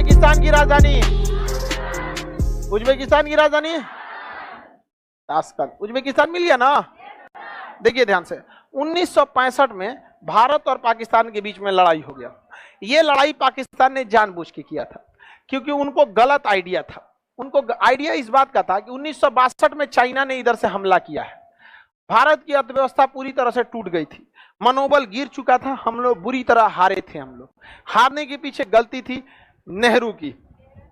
Uzbekistan की राजधानी, Uzbekistan की राजधानी ताशकंद। उज्बेकिस्तान मिल गया ना। देखिए ध्यान से, 1965 में भारत और पाकिस्तान के बीच में लड़ाई हो गया। ये लड़ाई पाकिस्तान ने जानबूझ के किया था, क्योंकि उनको गलत आइडिया था। उनको आइडिया इस बात का था कि 1962 में चाइना ने इधर से हमला किया है, भारत की अर्थव्यवस्था पूरी तरह से टूट गई थी, मनोबल गिर चुका था, हम लोग बुरी तरह हारे थे। हम लोग हारने के पीछे गलती थी नेहरू की।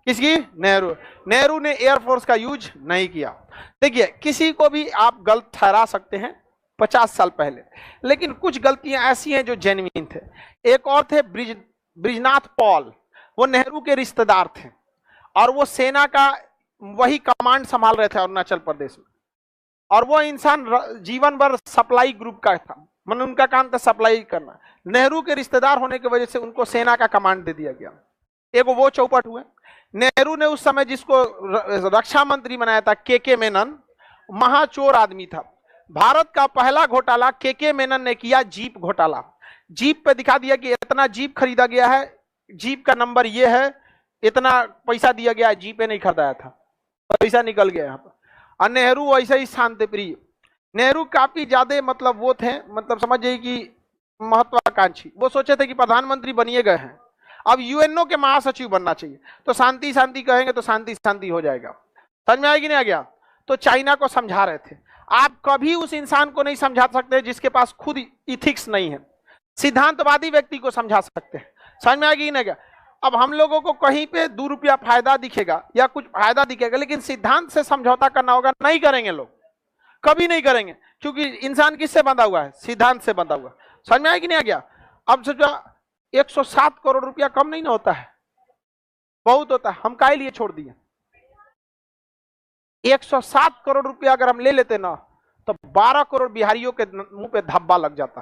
किसकी? नेहरू ने एयरफोर्स का यूज नहीं किया। देखिए, किसी को भी आप गलत ठहरा सकते हैं 50 साल पहले, लेकिन कुछ गलतियां ऐसी हैं जो जेन्युइन थे। एक और थे ब्रिजनाथ पॉल, वो नेहरू के रिश्तेदार थे और वो सेना का वही कमांड संभाल रहे थे अरुणाचल प्रदेश में। और वो इंसान जीवन भर सप्लाई ग्रुप का था, मतलब उनका काम था सप्लाई करना। नेहरू के रिश्तेदार होने की वजह से उनको सेना का कमांड दे दिया गया। एक वो चौपट हुए। नेहरू ने उस समय जिसको रक्षा मंत्री बनाया था के मेनन, महाचोर आदमी था। भारत का पहला घोटाला के मेनन ने किया, जीप घोटाला। जीप पे दिखा दिया कि इतना जीप खरीदा गया है, जीप का नंबर ये है, इतना पैसा दिया गया है। जीप नहीं खरीदाया था, पैसा निकल गया यहाँ पर। और नेहरू ऐसे ही शांति प्रिय। नेहरू काफी ज्यादा मतलब वो थे, मतलब समझिए कि महत्वाकांक्षी। वो सोचे थे कि प्रधानमंत्री बनिए गए हैं, अब यूएनओ के महासचिव बनना चाहिए, तो शांति शांति कहेंगे तो शांति शांति हो जाएगा। समझ में आएगी नहीं आ गया? तो चाइना को समझा रहे थे। आप कभी उस इंसान को नहीं समझा सकते जिसके पास खुद इथिक्स नहीं है। सिद्धांतवादी व्यक्ति को समझा सकते हैं। समझ में आएगी नहीं क्या? अब हम लोगों को कहीं पे 2 रुपया फायदा दिखेगा या कुछ फायदा दिखेगा, लेकिन सिद्धांत से समझौता करना होगा, नहीं करेंगे लोग, कभी नहीं करेंगे, क्योंकि इंसान किससे बंधा हुआ है? सिद्धांत से बंधा हुआ। समझ में आएगी नहीं आ गया? अब सोचो 107 करोड़ रुपया कम नहीं ना होता है, बहुत होता है। हम काहे लिए छोड़ दिए? 107 करोड़ रुपया अगर हम ले लेते ना, तो 12 करोड़ बिहारियों के मुंह पे धब्बा लग जाता।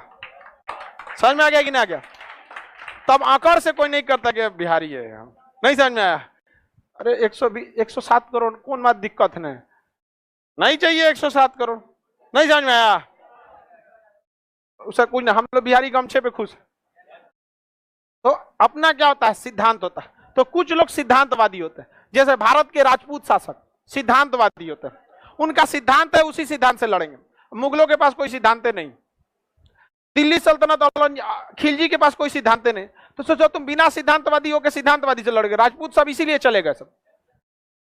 समझ में आ गया कि नहीं आ गया? तब आकर से कोई नहीं करता कि बिहारी है। हम नहीं समझ में आया? अरे 107 करोड़ कौन बात दिक्कत नहीं चाहिए 107 करोड़। नहीं समझ में आया? उसे कुछ नहीं, हम लोग बिहारी गमछे पे खुश है। तो अपना क्या होता है? सिद्धांत होता है। तो कुछ लोग सिद्धांतवादी होते हैं, जैसे भारत के राजपूत शासक सिद्धांतवादी होते हैं। उनका सिद्धांत है, उसी सिद्धांत से लड़ेंगे। मुगलों के पास कोई सिद्धांत नहीं, दिल्ली सल्तनत खिलजी के पास कोई सिद्धांत नहीं। तो सोचो तुम बिना सिद्धांतवादी होकर सिद्धांतवादी से लड़ोगे। राजपूत सब इसीलिए चले गए, सब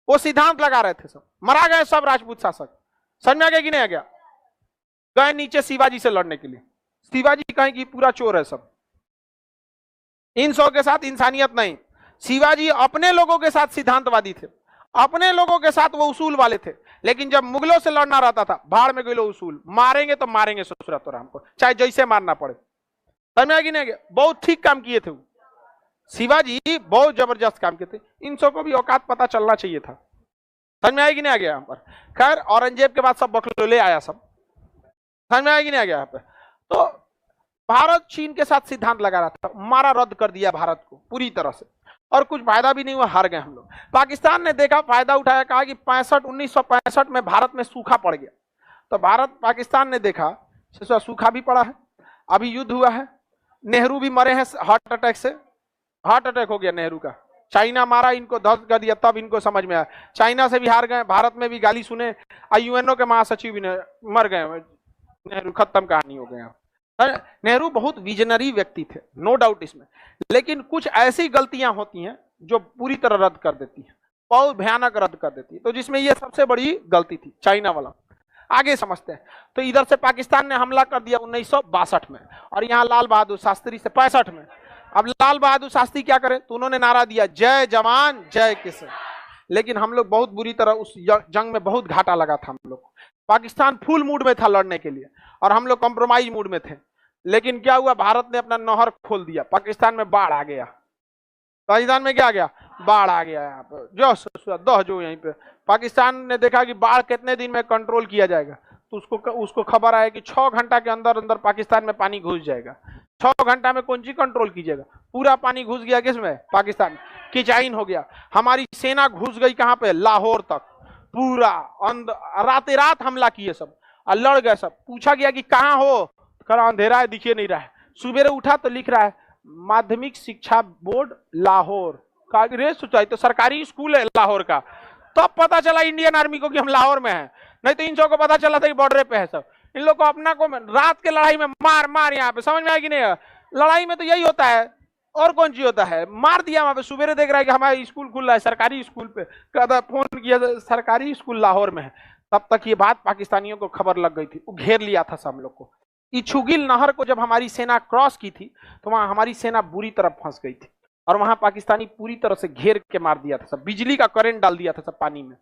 वो सिद्धांत लगा रहे थे, सब मरा गए सब राजपूत शासक। समझ में आ गया कि नहीं आ गया? गए नीचे शिवाजी से लड़ने के लिए। शिवाजी कहें कि पूरा चोर है सब, इन सौ के साथ इंसानियत नहीं। शिवाजी अपने लोगों के साथ सिद्धांतवादी थे, अपने लोगों के साथ वो उसूल वाले थे। लेकिन जब मुगलों से लड़ना रहता था, भाड़ में गए उसूल, मारेंगे तो मारेंगे ससुरा तो हमको, चाहे जैसे मारना पड़े। समझ में आ गया नहीं? बहुत ठीक काम किए थे वो शिवाजी, बहुत जबरदस्त काम किए थे। इन सब को भी औकात पता चलना चाहिए था। समझ में आएगी नहीं आ गया? यहाँ पर खैर औरंगजेब के बाद सब बकलोले आया सब। समझ में आएगी नहीं आ गया? यहाँ पे तो भारत चीन के साथ सिद्धांत लगा रहा था, मारा रद्द कर दिया भारत को पूरी तरह से, और कुछ फायदा भी नहीं हुआ, हार गए हम लोग। पाकिस्तान ने देखा, फायदा उठाया, कहा कि 1965 में भारत में सूखा पड़ गया। तो भारत पाकिस्तान ने देखा सूखा भी पड़ा है, अभी युद्ध हुआ है, नेहरू भी मरे हैं हार्ट अटैक से। हार्ट अटैक हो गया नेहरू का, चाइना मारा, इनको ध्वस्त कर दिया, तब इनको समझ में आया। चाइना से भी हार गए, भारत में भी गाली सुने, यूएनओ के महासचिव भी मर गए, नेहरू खत्म कहानी हो गया। नेहरू बहुत विजनरी व्यक्ति थे, नो डाउट इसमें, लेकिन कुछ ऐसी गलतियां होती हैं जो पूरी तरह रद्द कर देती हैं, बहुत भयानक रद्द कर देती है। तो जिसमें ये सबसे बड़ी गलती थी चाइना वाला। आगे समझते हैं। तो इधर से पाकिस्तान ने हमला कर दिया 1962 में, और यहाँ लाल बहादुर शास्त्री से 65 में। अब लाल बहादुर शास्त्री क्या करे? तो उन्होंने नारा दिया, जय जवान जय किसान। लेकिन हम लोग बहुत बुरी तरह उस जंग में बहुत घाटा लगा था हम लोग। पाकिस्तान फुल मूड में था लड़ने के लिए, और हम लोग कॉम्प्रोमाइज मूड में थे। लेकिन क्या हुआ? भारत ने अपना नहर खोल दिया, पाकिस्तान में बाढ़ आ गया। पाकिस्तान में क्या आ गया? बाढ़ आ गया। यहाँ पे जो यहीं पे पाकिस्तान ने देखा कि बाढ़ कितने दिन में कंट्रोल किया जाएगा, तो उसको खबर आया कि 6 घंटा के अंदर अंदर पाकिस्तान में पानी घुस जाएगा। 6 घंटा में कौन सी कंट्रोल कीजिएगा? पूरा पानी घुस गया किसमें? पाकिस्तान। किचाइन हो गया। हमारी सेना घुस गई कहाँ पे? लाहौर तक। पूरा रात रात हमला किए सब, और लड़ गए सब। पूछा गया कि कहाँ हो? कहा अंधेरा है, दिखे नहीं रहा है। सुबेरे उठा तो लिख रहा है माध्यमिक शिक्षा बोर्ड लाहौर। कांग्रेस सोचा तो सरकारी स्कूल है लाहौर का, तब पता चला इंडियन आर्मी को कि हम लाहौर में हैं, नहीं तो इन सबको को पता चला था कि बॉर्डर पे है सब। इन लोग को अपना को रात के लड़ाई में मार मार, यहाँ पे समझ में आया कि नहीं? लड़ाई में तो यही होता है, और कौन चीज होता है, मार दिया वहां पे। सुबेरे देख रहा है कि हमारा स्कूल खुल रहा है, सरकारी स्कूल पे, कहता फोन किया सरकारी स्कूल लाहौर में है। तब तक ये बात पाकिस्तानियों को खबर लग गई थी, वो घेर लिया था सब लोग को। इछुगिल नहर को जब हमारी सेना क्रॉस की थी तो वहां हमारी सेना बुरी तरह फंस गई थी, और वहां पाकिस्तानी पूरी तरह से घेर के मार दिया था सब, बिजली का करंट डाल दिया था सब पानी में,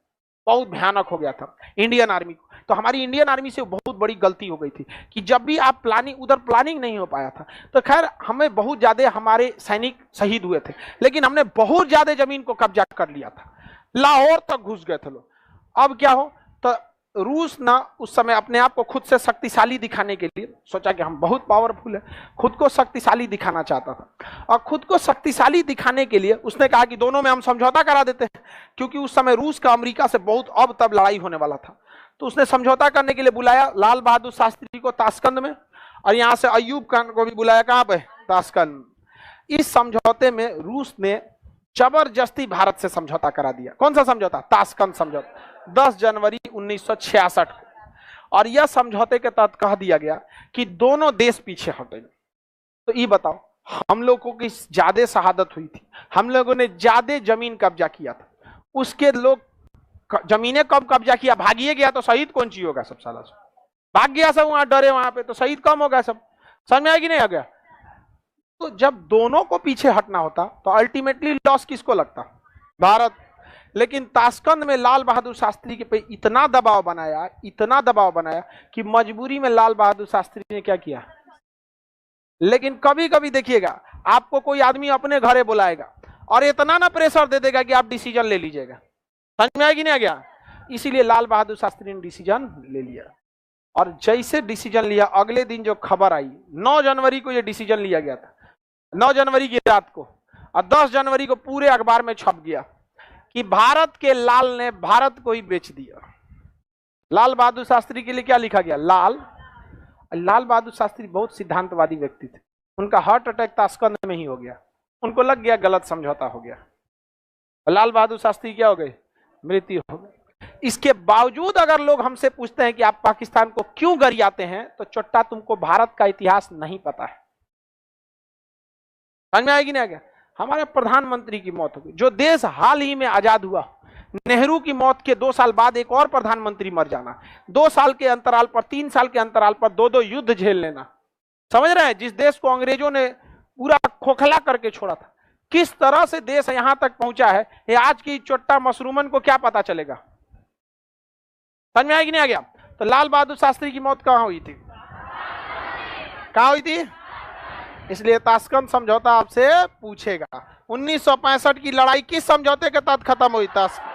बहुत भयानक हो गया था इंडियन आर्मी को। तो हमारी इंडियन आर्मी से बहुत बड़ी गलती हो गई थी कि जब भी आप प्लानिंग, उधर प्लानिंग नहीं हो पाया था। तो खैर हमें बहुत ज्यादा हमारे सैनिक शहीद हुए थे, लेकिन हमने बहुत ज्यादा जमीन को कब्जा कर लिया था, लाहौर तक घुस गए थे लोग। अब क्या हो, तो रूस ना उस समय अपने आप को खुद से शक्तिशाली दिखाने के लिए सोचा कि हम बहुत पावरफुल है, खुद को शक्तिशाली दिखाना चाहता था। और खुद को शक्तिशाली दिखाने के लिए उसने कहा कि दोनों में हम समझौता करा देते हैं, क्योंकि उस समय रूस का अमेरिका से बहुत अब तब लड़ाई होने वाला था। तो उसने समझौता करने के लिए बुलाया लाल बहादुर शास्त्री को ताशकंद में, और यहां से अयूब खान को भी बुलाया, कहां पे? ताशकंद। इस समझौते में रूस ने जबरदस्ती भारत से समझौता करा दिया। कौन सा समझौता? ताशकंद समझौता, 10 जनवरी 1966 को। और यह समझौते के तहत कह दिया गया कि दोनों देश पीछे हटेंगे। तो ये बताओ, हम लोगों की ज्यादा शहादत हुई थी, हम लोगों ने ज्यादा जमीन कब्जा किया था, उसके लोग जमीनें कम कब्जा किया, भागिए गया तो शहीद कौन ची होगा? सब साला भाग गया सब, वहां डरे वहां पे, तो शहीद कम हो गया सब। समझ में आया कि नहीं आ गया? तो जब दोनों को पीछे हटना होता तो अल्टीमेटली लॉस किसको लगता? भारत। लेकिन ताशकंद में लाल बहादुर शास्त्री के पे इतना दबाव बनाया, इतना दबाव बनाया कि मजबूरी में लाल बहादुर शास्त्री ने क्या किया। लेकिन कभी कभी देखिएगा, आपको कोई आदमी अपने घरे बुलाएगा और इतना ना प्रेशर दे देगा कि आप डिसीजन ले लीजिएगा। समझ में आएगी नहीं आ गया? इसीलिए लाल बहादुर शास्त्री ने डिसीजन ले लिया, और जैसे डिसीजन लिया, अगले दिन जो खबर आई, 9 जनवरी को ये डिसीजन लिया गया था, 9 जनवरी की रात को, और 10 जनवरी को पूरे अखबार में छप गया कि भारत के लाल ने भारत को ही बेच दिया। लाल बहादुर शास्त्री के लिए क्या लिखा गया? लाल बहादुर शास्त्री बहुत सिद्धांतवादी व्यक्ति थे, उनका हार्ट अटैक ताशकंद में ही हो गया, उनको लग गया गलत समझौता हो गया, लाल बहादुर शास्त्री क्या हो गए? मृत्यु हो गई। इसके बावजूद अगर लोग हमसे पूछते हैं कि आप पाकिस्तान को क्यों गरियाते हैं, तो चोट्टा तुमको भारत का इतिहास नहीं पता है। समझ में आएगी नहीं आ गया? हमारे प्रधानमंत्री की मौत हो गई, जो देश हाल ही में आजाद हुआ, नेहरू की मौत के 2 साल बाद एक और प्रधानमंत्री मर जाना, 2 साल के अंतराल पर, 3 साल के अंतराल पर 2-2 युद्ध झेल लेना। समझ रहे हैं? जिस देश को अंग्रेजों ने पूरा खोखला करके छोड़ा था, किस तरह से देश यहां तक पहुंचा है, ये आज की चोट्टा मशरूमन को क्या पता चलेगा? समझ में आएगी नहीं आ गया? तो लाल बहादुर शास्त्री की मौत कहां हुई थी? कहां हुई थी? इसलिए ताशकंद समझौता आपसे पूछेगा। 1965 की लड़ाई किस समझौते के तहत खत्म हुई? ताशकंद।